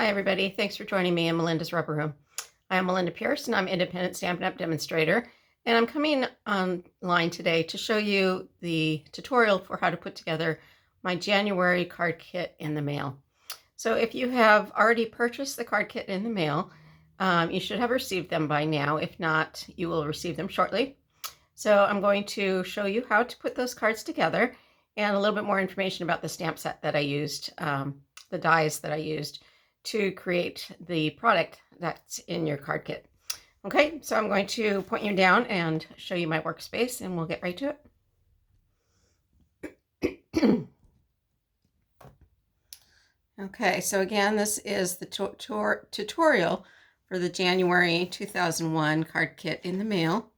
Hi everybody, thanks for joining me in Melinda's Rubber Room. I am Melinda Pierce and I'm independent Stampin' Up! Demonstrator, and I'm coming online today to show you the tutorial for how to put together my January card kit in the mail. So if you have already purchased the card kit in the mail, you should have received them by now. If not, you will receive them shortly. So I'm going to show you how to put those cards together and a little bit more information about the stamp set that I used, the dies that I used to create the product that's in your card kit. Okay, so I'm going to point you down and show you my workspace and we'll get right to it. Okay, so again, this is the tutorial for the January 2001 card kit in the mail.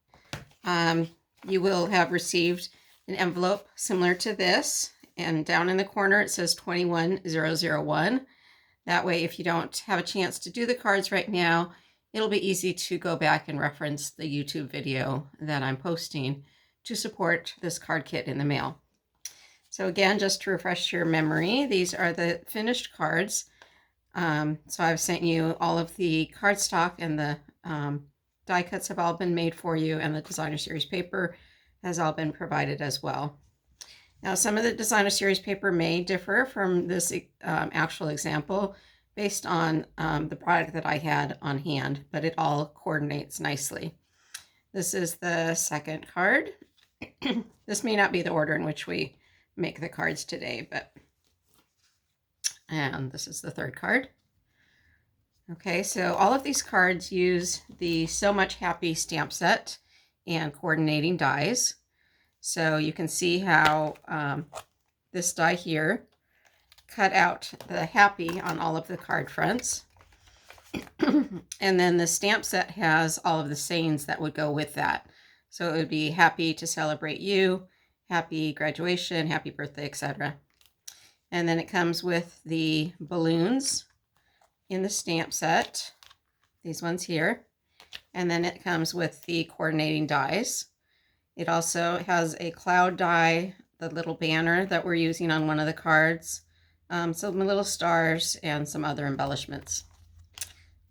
You will have received an envelope similar to this, and down in the corner it says 21001. That way, if you don't have a chance to do the cards right now, it'll be easy to go back and reference the YouTube video that I'm posting to support this card kit in the mail. So again, just to refresh your memory, these are the finished cards. So I've sent you all of the cardstock, and the die cuts have all been made for you, and the designer series paper has all been provided as well. Now, some of the designer series paper may differ from this actual example based on the product that I had on hand, but it all coordinates nicely. This is the second card. This may not be the order in which we make the cards today, and this is the third card. Okay, so all of these cards use the So Much Happy stamp set and coordinating dies. So you can see how this die here cut out the happy on all of the card fronts. And then the stamp set has all of the sayings that would go with that. So it would be happy to celebrate you, happy graduation, happy birthday, etc. And then it comes with the balloons in the stamp set, these ones here. And then it comes with the coordinating dies. It also has a cloud die, the little banner that we're using on one of the cards, some little stars, and some other embellishments.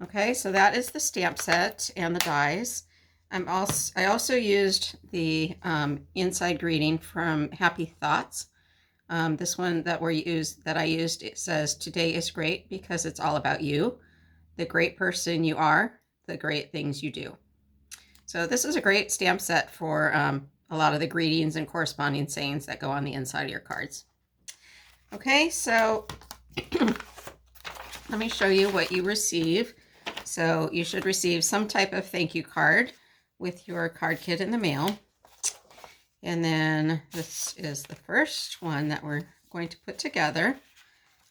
Okay, so that is the stamp set and the dies. I also used the inside greeting from Happy Thoughts. This one that I used, it says, "Today is great because it's all about you, the great person you are, the great things you do." So this is a great stamp set for a lot of the greetings and corresponding sayings that go on the inside of your cards. Okay, so let me show you what you receive. So you should receive some type of thank you card with your card kit in the mail. And then this is the first one that we're going to put together.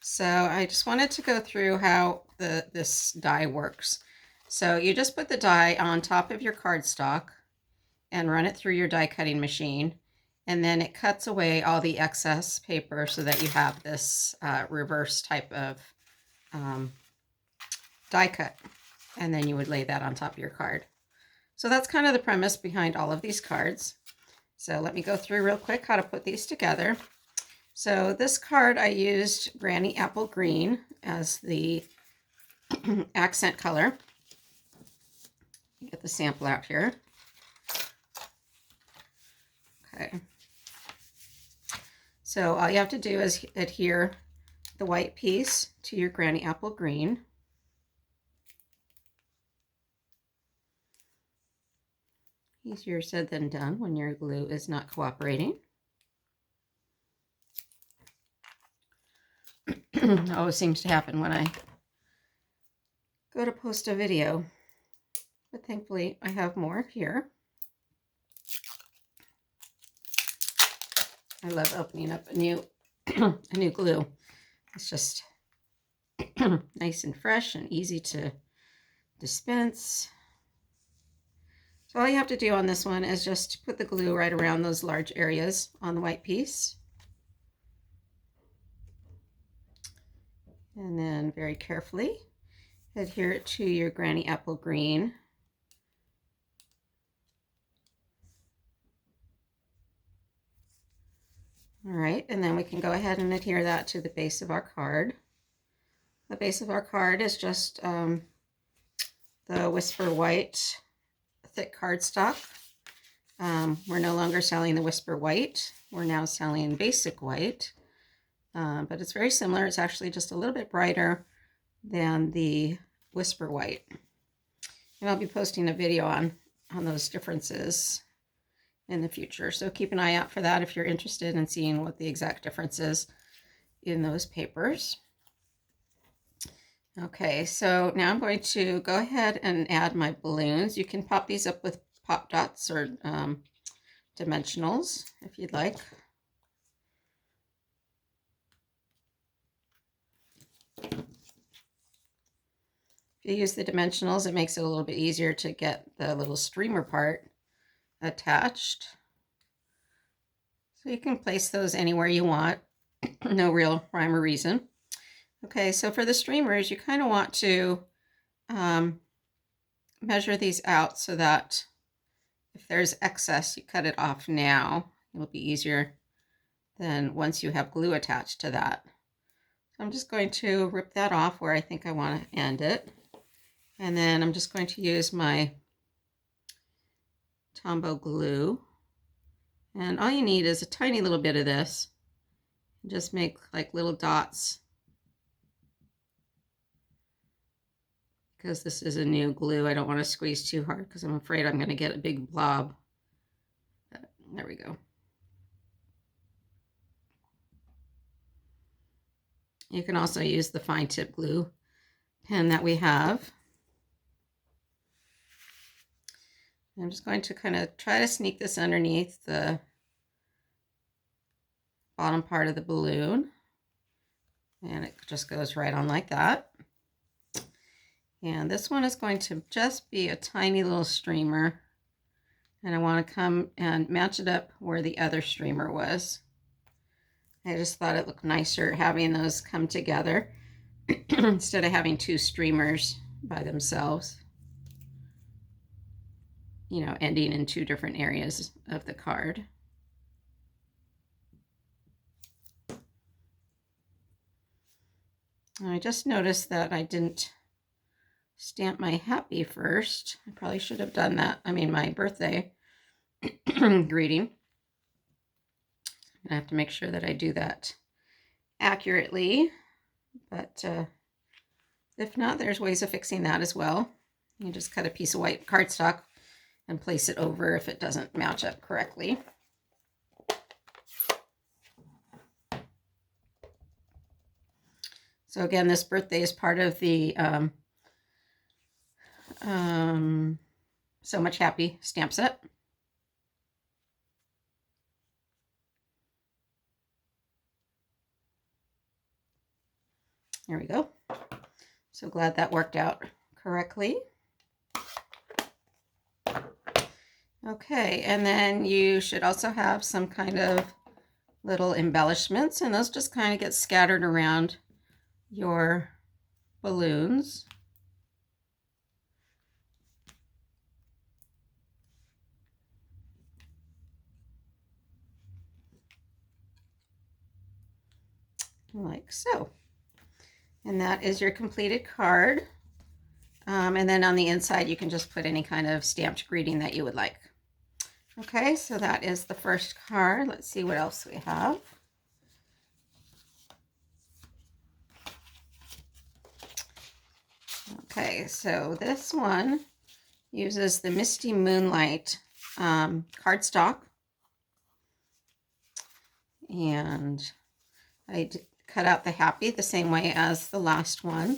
So I just wanted to go through how this die works. So you just put the die on top of your cardstock and run it through your die cutting machine, and then it cuts away all the excess paper so that you have this reverse type of die cut, and then you would lay that on top of your card. So that's kind of the premise behind all of these cards. So let me go through real quick how to put these together. So this card, I used Granny Apple Green as the accent color. Get the sample out here. Okay. So all you have to do is adhere the white piece to your Granny Apple Green. Easier said than done when your glue is not cooperating. Always seems to happen when I go to post a video. But thankfully, I have more here. I love opening up a new glue. It's just nice and fresh and easy to dispense. So all you have to do on this one is just put the glue right around those large areas on the white piece. And then very carefully adhere it to your Granny Apple Green. All right, and then we can go ahead and adhere that to the base of our card The base of our card is just the Whisper White thick cardstock. We're no longer selling the Whisper White. We're now selling Basic White. But it's very similar. It's actually just a little bit brighter than the Whisper White. And I'll be posting a video on those differences in the future. So keep an eye out for that if you're interested in seeing what the exact difference is in those papers. Okay, so now I'm going to go ahead and add my balloons. You can pop these up with pop dots or dimensionals if you'd like. If you use the dimensionals, it makes it a little bit easier to get the little streamer part attached. So you can place those anywhere you want. No real rhyme or reason. Okay, so for the streamers, you kind of want to measure these out so that if there's excess, you cut it off now. It'll be easier than once you have glue attached to that. So I'm just going to rip that off where I think I want to end it. And then I'm just going to use my Tombow glue. And all you need is a tiny little bit of this. Just make like little dots, because this is a new glue. I don't want to squeeze too hard because I'm afraid I'm going to get a big blob. But there we go. You can also use the fine tip glue pen that we have. I'm just going to kind of try to sneak this underneath the bottom part of the balloon. And it just goes right on like that. And this one is going to just be a tiny little streamer. And I want to come and match it up where the other streamer was. I just thought it looked nicer having those come together instead of having two streamers by themselves, you know, ending in two different areas of the card. I just noticed that I didn't stamp my happy first. I probably should have done that. I mean, my birthday greeting. I have to make sure that I do that accurately, but if not, there's ways of fixing that as well. You just cut a piece of white cardstock and place it over if it doesn't match up correctly. So again, this birthday is part of the So Much Happy stamp set. There we go. So glad that worked out correctly. Okay, and then you should also have some kind of little embellishments, and those just kind of get scattered around your balloons. Like so. And that is your completed card. And then on the inside, you can just put any kind of stamped greeting that you would like. Okay, so that is the first card. Let's see what else we have. Okay, so this one uses the Misty Moonlight cardstock. And I cut out the happy the same way as the last one.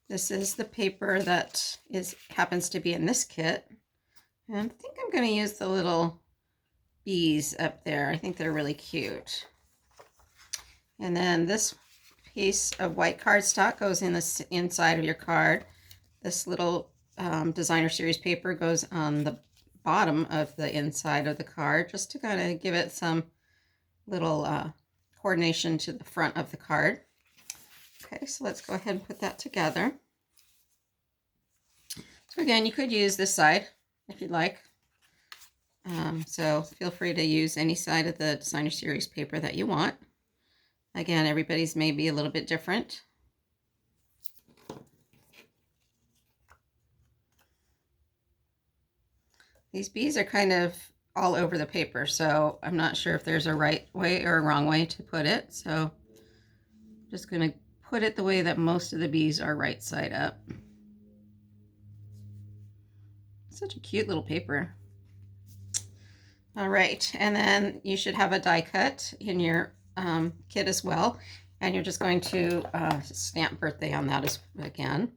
This is the paper that happens to be in this kit. And I think I'm going to use the little bees up there. I think they're really cute. And then this piece of white cardstock goes in the inside of your card. This little designer series paper goes on the bottom of the inside of the card, just to kind of give it some little coordination to the front of the card. Okay, so let's go ahead and put that together. So again, you could use this side if you'd like. So feel free to use any side of the designer series paper that you want. Again, everybody's may be a little bit different. These bees are kind of all over the paper, so I'm not sure if there's a right way or a wrong way to put it. So I'm just going to put it the way that most of the bees are right side up. Such a cute little paper. All right, and then you should have a die cut in your kit as well. And you're just going to stamp birthday on that again.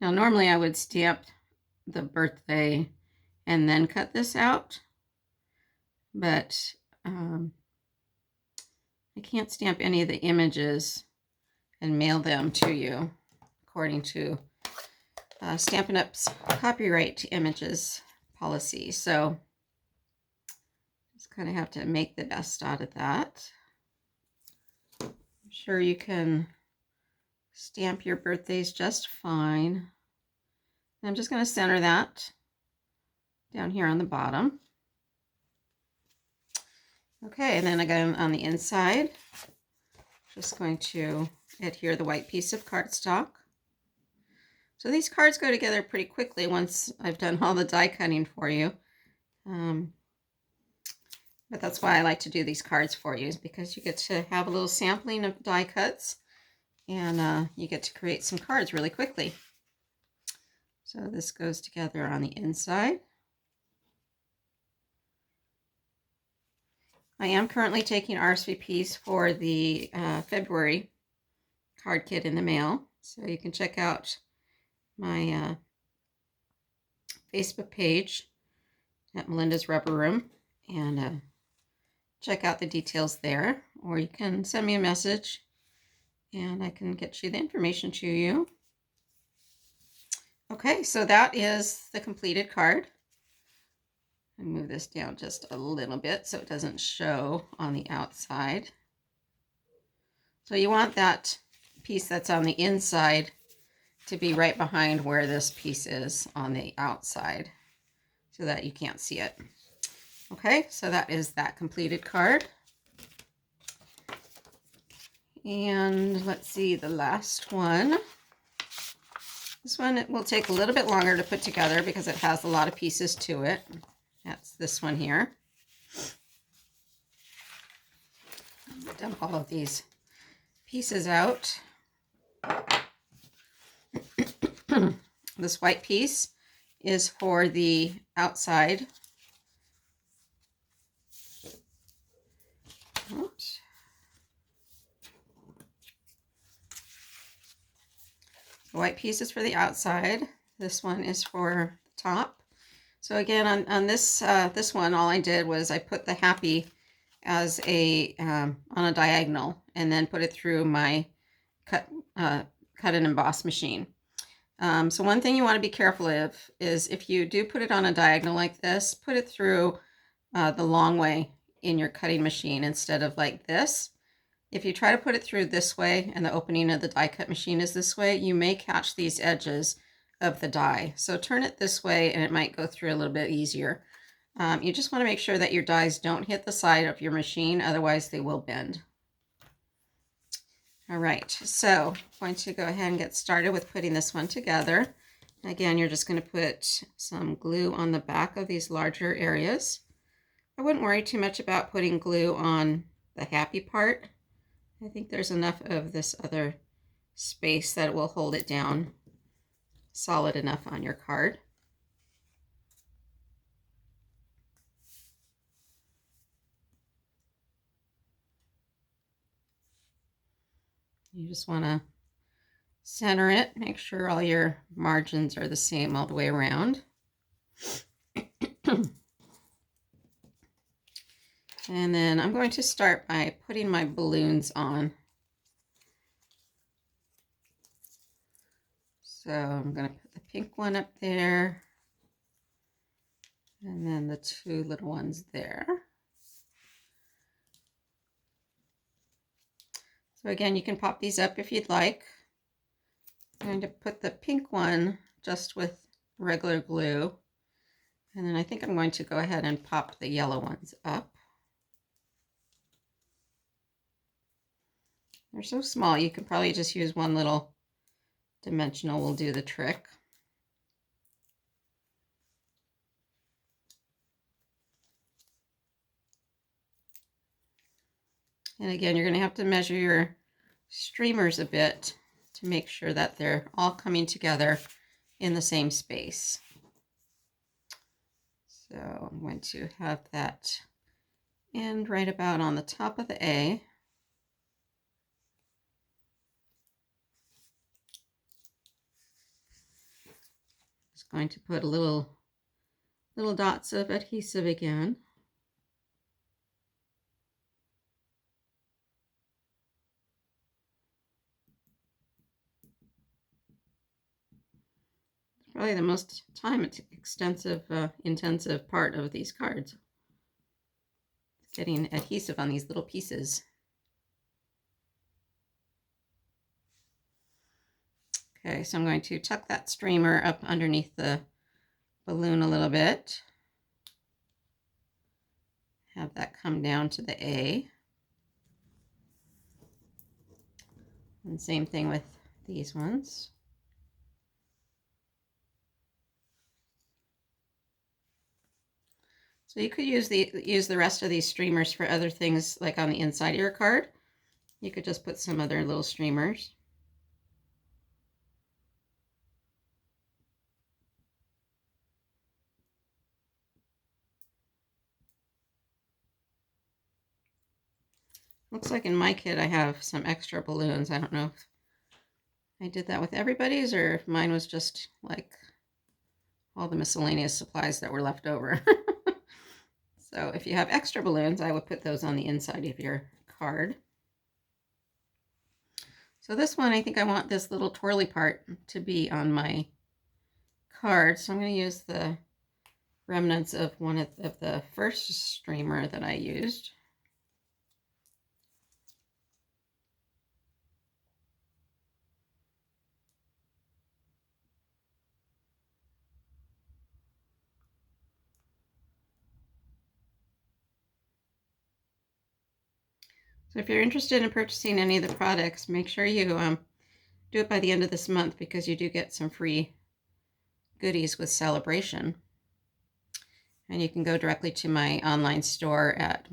Now, normally I would stamp the birthday and then cut this out, but I can't stamp any of the images and mail them to you according to Stampin' Up's copyright images policy. So just kind of have to make the best out of that. I'm sure you can stamp your birthdays just fine. I'm just going to center that down here on the bottom. Okay, and then again on the inside, just going to adhere the white piece of cardstock. So these cards go together pretty quickly once I've done all the die cutting for you. But that's why I like to do these cards for you, is because you get to have a little sampling of die cuts, and you get to create some cards really quickly. So this goes together on the inside. I am currently taking RSVPs for the February card kit in the mail. So you can check out my Facebook page at Melinda's Rubber Room and check out the details there. Or you can send me a message and I can get you the information to you. Okay, so that is the completed card. And move this down just a little bit so it doesn't show on the outside. So you want that piece that's on the inside to be right behind where this piece is on the outside so that you can't see it. Okay, so that is that completed card. And let's see the last one. This one, it will take a little bit longer to put together because it has a lot of pieces to it. That's this one here. Dump all of these pieces out. This white piece is for the outside. Oops. The white piece is for the outside. This one is for the top. So again, on this this one, all I did was I put the happy as a on a diagonal and then put it through my cut and emboss machine. So one thing you want to be careful of is if you do put it on a diagonal like this, put it through the long way in your cutting machine instead of like this. If you try to put it through this way and the opening of the die cut machine is this way, you may catch these edges of the die. So turn it this way and it might go through a little bit easier. You just want to make sure that your dies don't hit the side of your machine, otherwise they will bend. All right, so I'm going to go ahead and get started with putting this one together. Again, you're just going to put some glue on the back of these larger areas. I wouldn't worry too much about putting glue on the happy part. I think there's enough of this other space that it will hold it down solid enough on your card. You just want to center it, make sure all your margins are the same all the way around. And then I'm going to start by putting my balloons on. So I'm going to put the pink one up there, and then the two little ones there. So again, you can pop these up if you'd like. I'm going to put the pink one just with regular glue, And then I think I'm going to go ahead and pop the yellow ones up. They're so small, you can probably just use one little dimensional will do the trick. And again, you're going to have to measure your streamers a bit to make sure that they're all coming together in the same space. So I'm going to have that end right about on the top of the A. Just going to put a little dots of adhesive again. Probably the most intensive part of these cards. Getting adhesive on these little pieces. Okay, so I'm going to tuck that streamer up underneath the balloon a little bit. Have that come down to the A. And same thing with these ones. So you could use the rest of these streamers for other things, like on the inside of your card. You could just put some other little streamers. Looks like in my kit I have some extra balloons. I don't know if I did that with everybody's or if mine was just like all the miscellaneous supplies that were left over. So if you have extra balloons, I would put those on the inside of your card. So this one, I think I want this little twirly part to be on my card. So I'm going to use the remnants of one of the first streamer that I used. So if you're interested in purchasing any of the products, make sure you do it by the end of this month because you do get some free goodies with Celebration. And you can go directly to my online store at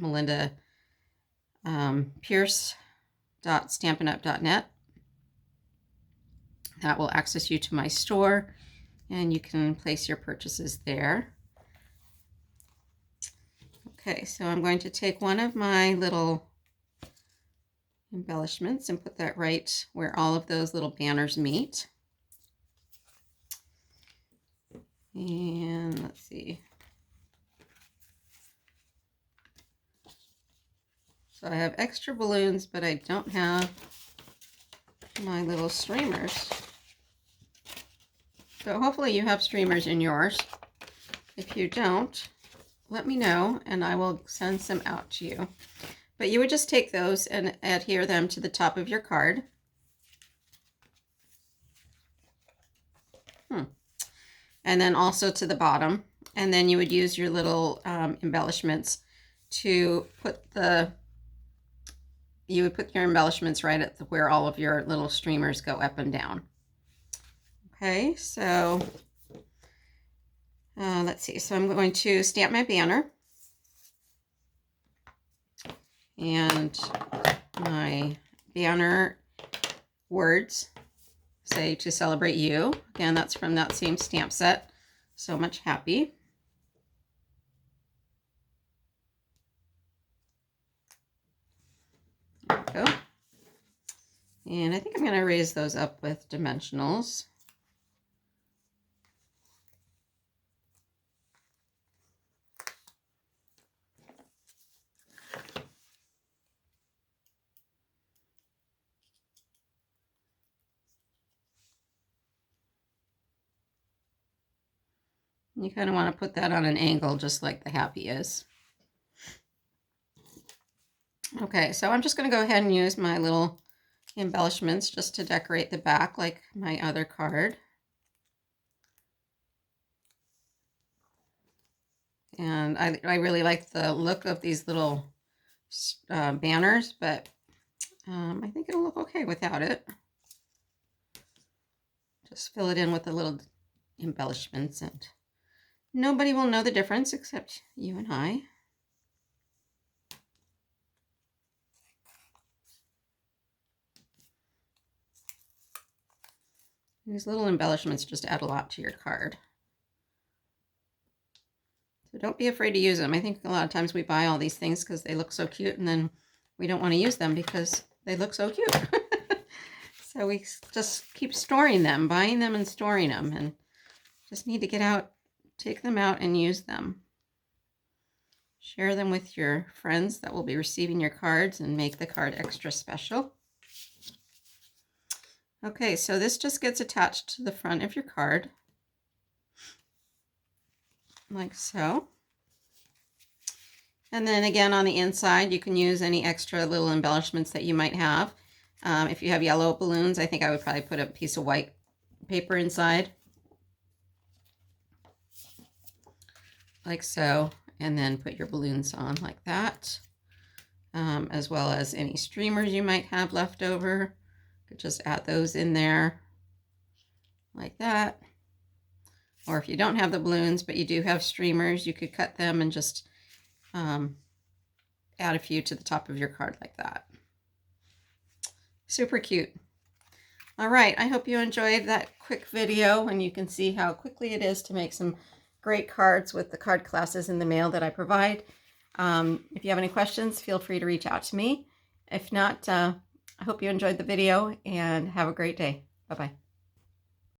Pierce.stampinup.net. That will access you to my store and you can place your purchases there. Okay, so I'm going to take one of my little embellishments and put that right where all of those little banners meet. And let's see. So I have extra balloons, but I don't have my little streamers. So hopefully you have streamers in yours. If you don't, let me know and I will send some out to you. But you would just take those and adhere them to the top of your card. And then also to the bottom. And then you would use your little embellishments to put you would put your embellishments right at where all of your little streamers go up and down. Okay, so let's see. So I'm going to stamp my banner. And my banner words say to celebrate you. Again, that's from that same stamp set. So much happy. There we go. And I think I'm going to raise those up with dimensionals. You kind of want to put that on an angle just like the happy is. Okay, so I'm just going to go ahead and use my little embellishments just to decorate the back like my other card. And I really like the look of these little banners, but I think it'll look okay without it. Just fill it in with the little embellishments, and nobody will know the difference except you and I. These little embellishments just add a lot to your card. So don't be afraid to use them. I think a lot of times we buy all these things because they look so cute, and then we don't want to use them because they look so cute. So we just keep storing them, buying them and storing them, and just need to get out, take them out and use them. Share them with your friends that will be receiving your cards and make the card extra special. Okay, so this just gets attached to the front of your card, like so. And then again on the inside, you can use any extra little embellishments that you might have. If you have yellow balloons, I think I would probably put a piece of white paper inside, like so, and then put your balloons on like that, as well as any streamers you might have left over. Could just add those in there like that. Or if you don't have the balloons but you do have streamers, you could cut them and just add a few to the top of your card like that. Super cute. All right, I hope you enjoyed that quick video, and you can see how quickly it is to make some great cards with the card classes in the mail that I provide. If you have any questions, feel free to reach out to me. If not, I hope you enjoyed the video and have a great day. Bye-bye.